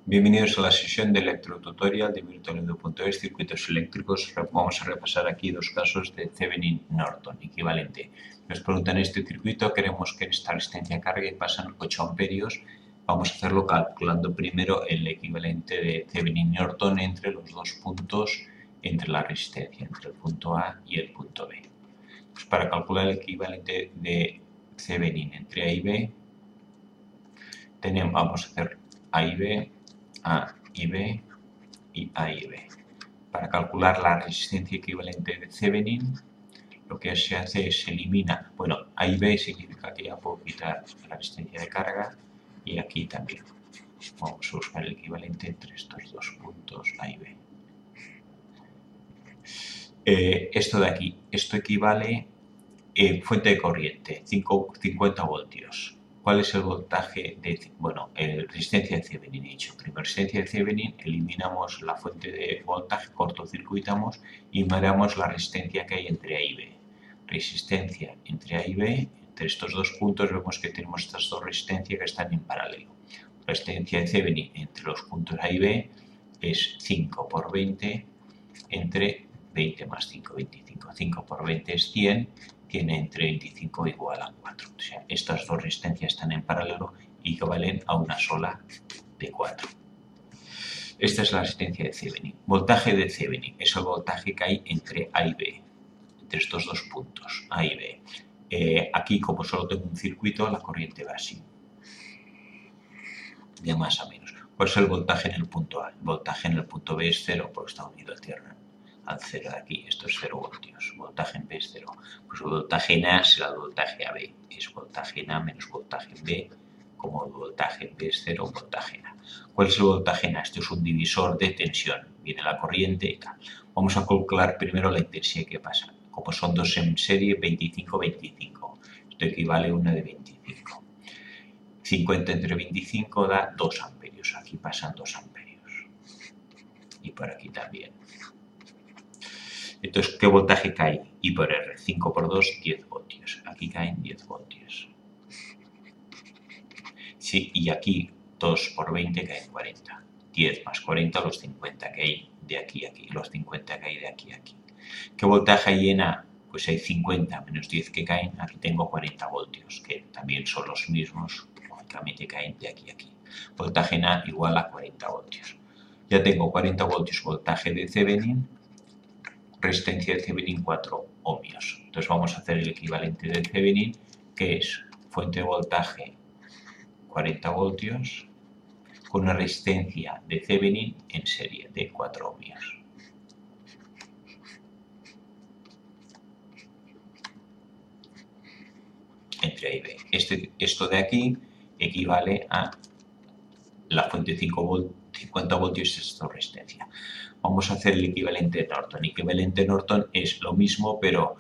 Bienvenidos a la sesión de electrotutorial de virtualedu.es, circuitos eléctricos. Vamos a repasar aquí dos casos de Thevenin-Norton equivalente. Nos preguntan este circuito, queremos que esta resistencia cargue y pasan 8 amperios. Vamos a hacerlo calculando primero el equivalente de Thevenin-Norton entre los dos puntos, entre la resistencia, entre el punto A y el punto B. Pues para calcular el equivalente de Thevenin entre A y B, vamos a hacer A y B, A y B y A y B. Para calcular la resistencia equivalente de Thevenin, lo que se hace es se elimina, bueno, A y B significa que ya puedo quitar la resistencia de carga y aquí también. Vamos a buscar el equivalente entre estos dos puntos A y B. Esto de aquí, esto equivale fuente de corriente, 50 voltios. ¿Cuál es el voltaje de, resistencia de Thevenin? He dicho, primero resistencia de Thevenin, eliminamos la fuente de voltaje, cortocircuitamos y miramos la resistencia que hay entre A y B. Resistencia entre A y B, entre estos dos puntos vemos que tenemos estas dos resistencias que están en paralelo. La resistencia de Thevenin entre los puntos A y B es 5 por 20 entre 20 más 5, 25. 5 por 20 es 100, tiene entre 25 igual a 4. O sea, estas dos resistencias están en paralelo y equivalen a una sola de 4. Esta es la resistencia de Thevenin. Voltaje de Thevenin es el voltaje que hay entre A y B, entre estos dos puntos, A y B. Aquí, como solo tengo un circuito, la corriente va así, de más a menos. ¿Cuál es el voltaje en el punto A? El voltaje en el punto B es 0 porque está unido a tierra. Al 0 de aquí, esto es 0 voltios, voltaje en B es 0. Pues el voltaje en A será el voltaje AB, es voltaje en A menos voltaje en B, como el voltaje en B es 0, voltaje en A. ¿Cuál es el voltaje en A? Esto es un divisor de tensión, viene la corriente y tal. Vamos a calcular primero la intensidad que pasa. Como son dos en serie, 25-25, esto equivale a una de 25. 50 entre 25 da 2 amperios, aquí pasan 2 amperios. Y por aquí también. Entonces, ¿qué voltaje cae? I por R, 5 por 2, 10 voltios. Aquí caen 10 voltios. Sí, y aquí 2 por 20 caen 40. 10 más 40, los 50 que hay de aquí a aquí. Los 50 que hay de aquí a aquí. ¿Qué voltaje hay en A? Pues hay 50 menos 10 que caen. Aquí tengo 40 voltios, que también son los mismos. Lógicamente caen de aquí a aquí. Voltaje en A igual a 40 voltios. Ya tengo 40 voltios voltaje de Thevenin. Resistencia de Thevenin 4 ohmios. Entonces vamos a hacer el equivalente de Thevenin, que es fuente de voltaje 40 voltios con una resistencia de Thevenin en serie de 4 ohmios. Entre A y B. Esto de aquí equivale a la fuente 50 voltios, esta resistencia. Vamos a hacer el equivalente de Norton. El equivalente de Norton es lo mismo, pero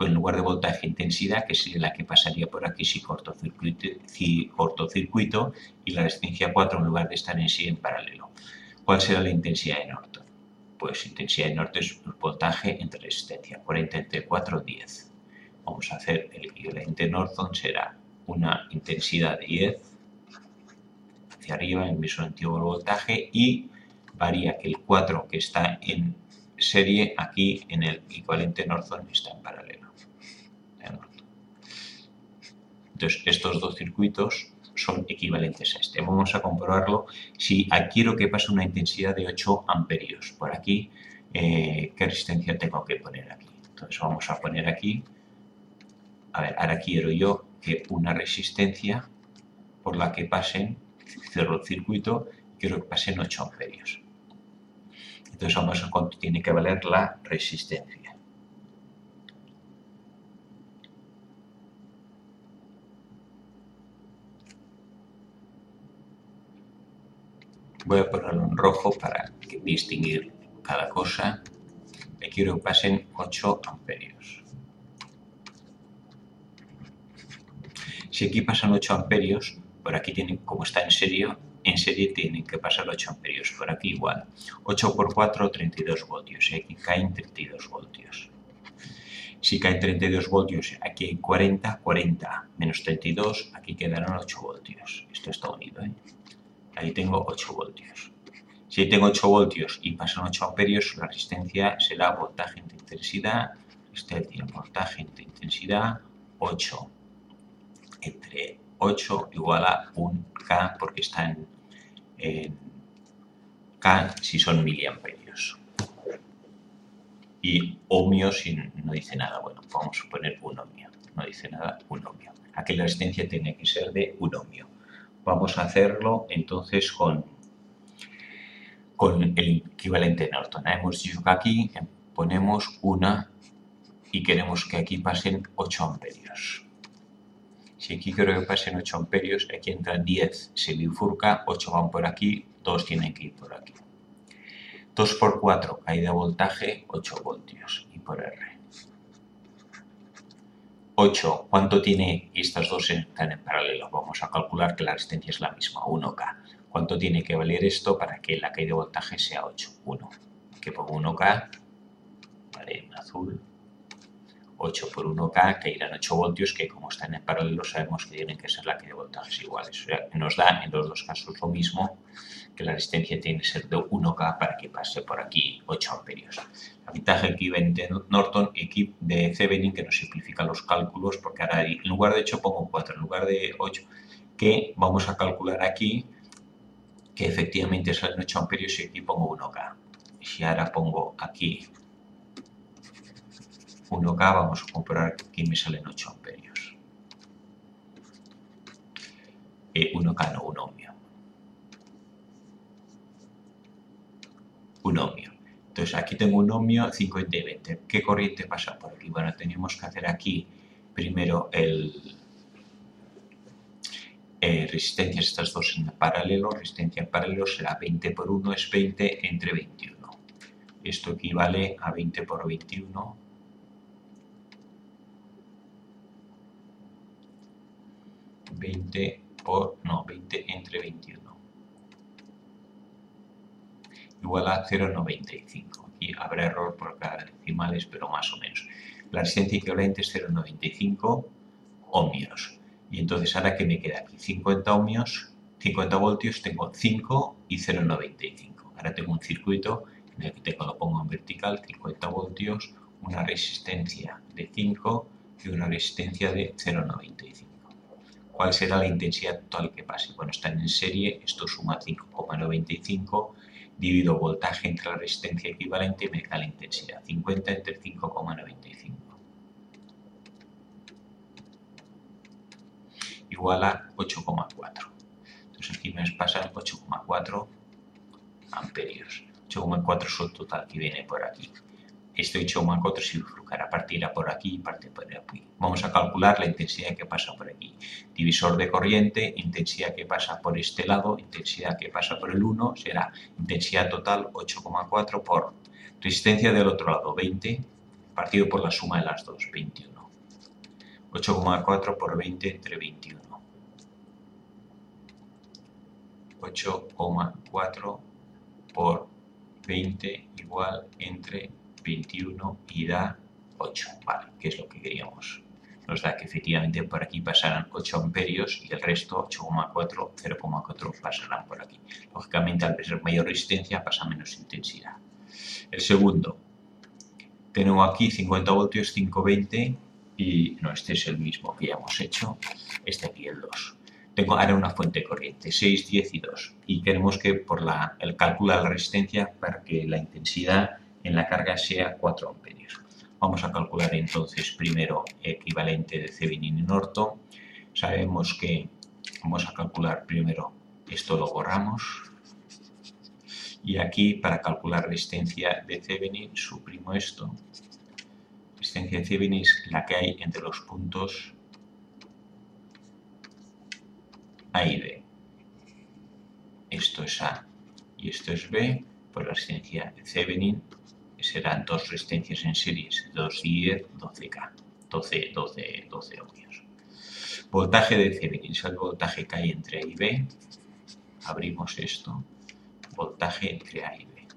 en lugar de voltaje intensidad, que sería la que pasaría por aquí si cortocircuito, y la resistencia 4 en lugar de estar en sí en paralelo. ¿Cuál será la intensidad de Norton? Pues intensidad de Norton es el voltaje entre resistencia, 40 entre 4, 10. Vamos a hacer el equivalente de Norton, será una intensidad de 10 hacia arriba, en el mismo sentido del voltaje, y varía que el 4 que está en serie aquí en el equivalente Norton está en paralelo. Entonces estos dos circuitos son equivalentes a este. Vamos a comprobarlo si quiero que pase una intensidad de 8 amperios. Por aquí, ¿qué resistencia tengo que poner aquí? Entonces vamos a poner aquí, a ver, ahora quiero yo que una resistencia por la que pasen, cierro el circuito, quiero que pasen 8 amperios. Entonces vamos a cuánto tiene que valer la resistencia. Voy a ponerlo en rojo para distinguir cada cosa. Le quiero que pasen 8 amperios. Si aquí pasan 8 amperios, por aquí tienen, como está en serie tienen que pasar 8 amperios. Por aquí igual. 8 por 4, 32 voltios. Y aquí caen 32 voltios. Si caen 32 voltios, aquí hay 40 menos 32, aquí quedarán 8 voltios. Esto está unido, ¿eh? Ahí tengo 8 voltios. Si tengo 8 voltios y pasan 8 amperios, la resistencia será voltaje entre intensidad, es decir, voltaje entre intensidad 8 entre 8 igual a 1K, porque está en K si son miliamperios. Y ohmios si no dice nada. Bueno, vamos a poner 1 ohmio. No dice nada, 1 ohmio. Aquí la resistencia tiene que ser de 1 ohmio. Vamos a hacerlo entonces con el equivalente de Norton. Hemos dicho que aquí ponemos 1 y queremos que aquí pasen 8 amperios. Si aquí quiero que pasen 8 amperios, aquí entran 10, se bifurca, 8 van por aquí, 2 tienen que ir por aquí. 2 por 4, caída de voltaje, 8 voltios, I por R. 8, ¿cuánto tiene? Estas dos están en paralelo. Vamos a calcular que la resistencia es la misma, 1K. ¿Cuánto tiene que valer esto para que la caída de voltaje sea 8? 1. Que pongo 1K, vale, en azul. 8 por 1K, que irán 8 voltios, que como están en paralelo sabemos que tienen que ser la caída de voltajes iguales. O sea, nos da en los dos casos lo mismo, que la resistencia tiene que ser de 1K para que pase por aquí 8 amperios. La ventaja equivalente de Norton y de Thevenin, que nos simplifica los cálculos, porque ahora en lugar de 8 pongo 4, en lugar de 8, que vamos a calcular aquí que efectivamente salen 8 amperios y aquí pongo 1K. Si ahora pongo aquí 1K, vamos a comprobar que aquí me salen 8 amperios. 1K no, 1 ohmio. 1 ohmio. Entonces aquí tengo un ohmio, 50 y 20. ¿Qué corriente pasa por aquí? Bueno, tenemos que hacer aquí primero resistencias estas dos en paralelo. Resistencia en paralelo será 20 por 1 es 20 entre 21. Esto equivale a 20 por 21. 20 entre 21. Igual a 0,95. Y habrá error por cada decimales, pero más o menos. La resistencia equivalente es 0,95 ohmios. Y entonces, ¿ahora qué me queda aquí? 50 ohmios, 50 voltios, tengo 5 y 0,95. Ahora tengo un circuito en el que lo pongo en vertical, 50 voltios, una resistencia de 5 y una resistencia de 0,95. ¿Cuál será la intensidad total que pase? Bueno, están en serie, esto suma 5,95, divido voltaje entre la resistencia equivalente y me da la intensidad, 50 entre 5,95. Igual a 8,4. Entonces aquí me pasan 8,4 amperios. 8,4 es el total que viene por aquí. Este 8,4 se bifurcará, partirá por aquí y parte por aquí. Vamos a calcular la intensidad que pasa por aquí. Divisor de corriente, intensidad que pasa por este lado, intensidad que pasa por el 1, será intensidad total 8,4 por resistencia del otro lado, 20, partido por la suma de las dos, 21. 8,4 por 20 entre 21. 8,4 por 20 igual entre 21 y da 8, vale, que es lo que queríamos. Nos da que efectivamente por aquí pasarán 8 amperios y el resto, 8,4, 0,4 pasarán por aquí. Lógicamente, al ser mayor resistencia pasa menos intensidad. El segundo, tenemos aquí 50 voltios, 520 y no, este es el mismo que ya hemos hecho, este aquí el 2. Tengo ahora una fuente corriente, 6, 10 y 2. Y queremos que por el cálculo de la resistencia para que la intensidad en la carga sea 4 amperios. Vamos a calcular entonces primero equivalente de Thevenin y Norton. Sabemos que vamos a calcular primero, esto lo borramos. Y aquí para calcular resistencia de Thevenin suprimo esto. Resistencia de Thevenin es la que hay entre los puntos A y B. Esto es A y esto es B, por la resistencia de Thevenin serán dos resistencias en series, 2 y 10, 12K, 12 ohmios. Voltaje de Thevenin es el voltaje que hay entre A y B. Abrimos esto, voltaje entre A y B.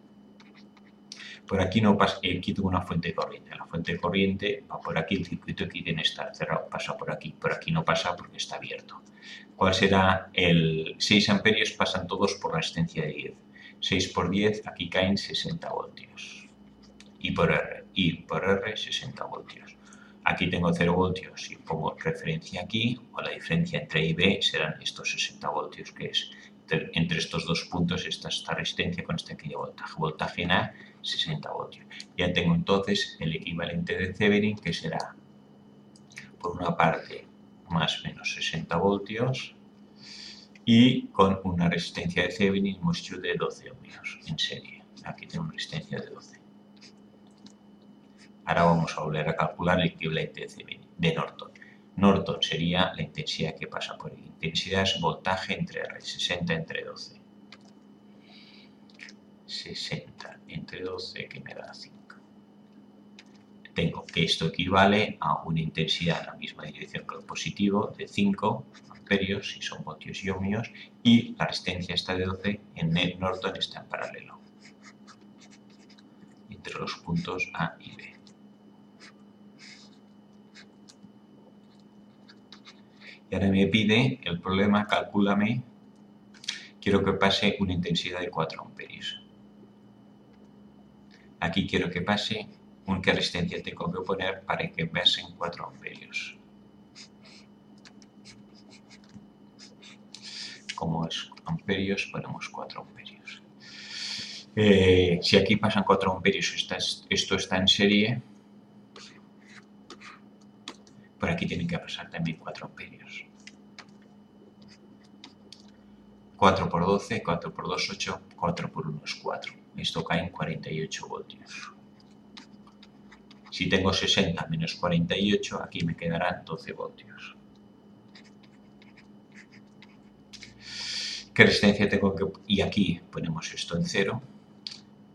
Por aquí no pasa, aquí tengo una fuente de corriente. La fuente de corriente va por aquí, el circuito aquí tiene que estar cerrado, pasa por aquí no pasa porque está abierto. ¿Cuál será el 6 amperios? Pasan todos por la resistencia de 10. 6 por 10, aquí caen 60 voltios. Y por R 60 voltios. Aquí tengo 0 voltios y pongo referencia aquí, o la diferencia entre I y B serán estos 60 voltios, que es entre estos dos puntos esta resistencia con este aquí voltaje. Voltaje en A, 60 voltios. Ya tengo entonces el equivalente de Thevenin, que será, por una parte, más o menos 60 voltios, y con una resistencia de Thevenin hemos hecho de 12 ohmios en serie. Aquí tengo una resistencia de 12. Ahora vamos a volver a calcular el equivalente de Norton. Norton sería la intensidad que pasa por ahí. Intensidad es voltaje entre R, 60 entre 12. 60 entre 12, que me da 5. Tengo que esto equivale a una intensidad en la misma dirección que el positivo de 5 amperios, si son voltios y ohmios, y la resistencia esta de 12 en Norton está en paralelo entre los puntos A y B. Y ahora me pide el problema, calcúlame, quiero que pase una intensidad de 4 amperios. Aquí quiero que pase, ¿qué resistencia tengo que poner para que pasen 4 amperios? Como es amperios, ponemos 4 amperios. Si aquí pasan 4 amperios, esto está en serie, por aquí tienen que pasar también 4 amperios. 4 por 12, 4 por 2, 8, 4 por 1 es 4. Esto cae en 48 voltios. Si tengo 60 menos 48, aquí me quedarán 12 voltios. ¿Qué resistencia tengo que...? Y aquí ponemos esto en 0.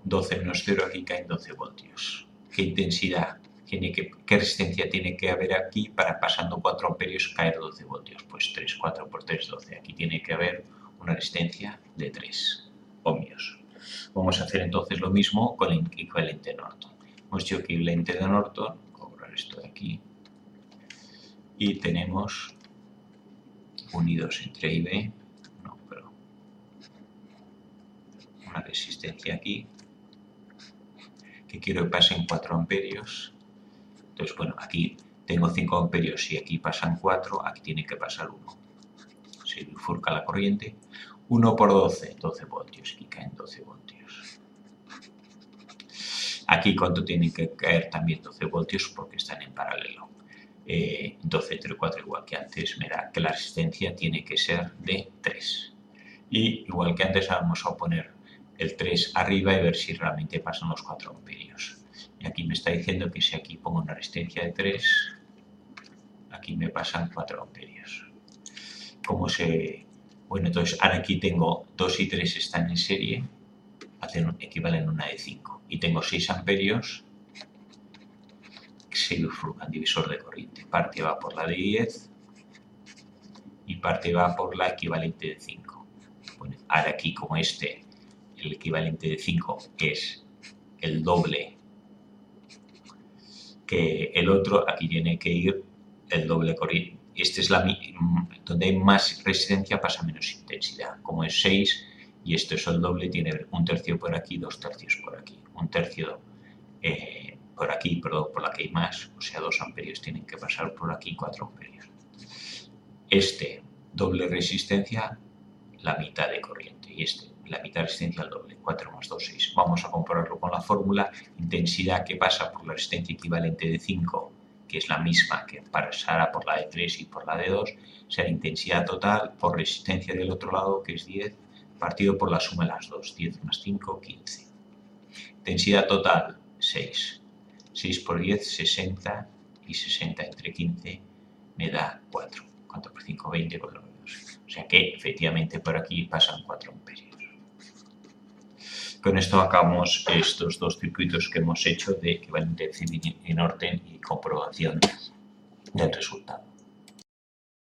12 menos 0, aquí caen 12 voltios. ¿Qué intensidad qué resistencia tiene que haber aquí para pasando 4 amperios caer 12 voltios? Pues 3, 4 por 3, 12. Aquí tiene que haber una resistencia de 3 ohmios. Vamos a hacer entonces lo mismo con el equivalente de Norton. Hemos hecho equivalente de Norton, cobrar esto de aquí, y tenemos unidos entre I y B, una resistencia aquí, que quiero que pasen 4 amperios. Entonces, bueno, aquí tengo 5 amperios y aquí pasan 4, aquí tiene que pasar 1. Se bifurca la corriente. 1 por 12, 12 voltios, aquí caen 12 voltios. Aquí, ¿cuánto tienen que caer? También 12 voltios porque están en paralelo. 12 entre 4, igual que antes, me da que la resistencia tiene que ser de 3. Y igual que antes, vamos a poner el 3 arriba y ver si realmente pasan los 4 amperios. Y aquí me está diciendo que si aquí pongo una resistencia de 3, aquí me pasan 4 amperios. Bueno, entonces ahora aquí tengo 2 y 3 están en serie, equivalen a una de 5. Y tengo 6 amperios que se bifurcan, divisor de corriente. Parte va por la de 10 y parte va por la equivalente de 5. Bueno, ahora aquí como el equivalente de 5 es el doble que el otro, aquí tiene que ir el doble corriente. Este es donde hay más resistencia, pasa menos intensidad. Como es 6 y esto es el doble, tiene un tercio por aquí, 2 tercios por aquí. Un tercio por aquí, perdón, por la que hay más, o sea, 2 amperios tienen que pasar por aquí, 4 amperios. Doble resistencia, la mitad de corriente, y la mitad de resistencia al doble, 4 más 2, 6. Vamos a compararlo con la fórmula, intensidad que pasa por la resistencia equivalente de 5, que es la misma que pasará por la de 3 y por la de 2, será intensidad total por resistencia del otro lado, que es 10, partido por la suma de las dos, 10 más 5, 15. Intensidad total, 6. 6 por 10, 60, y 60 entre 15 me da 4. 4 por 5, 20, 4 por 2. O sea que efectivamente por aquí pasan 4 amperios. Con esto acabamos estos dos circuitos que hemos hecho de equivalente de Thevenin y Norton y comprobación del resultado.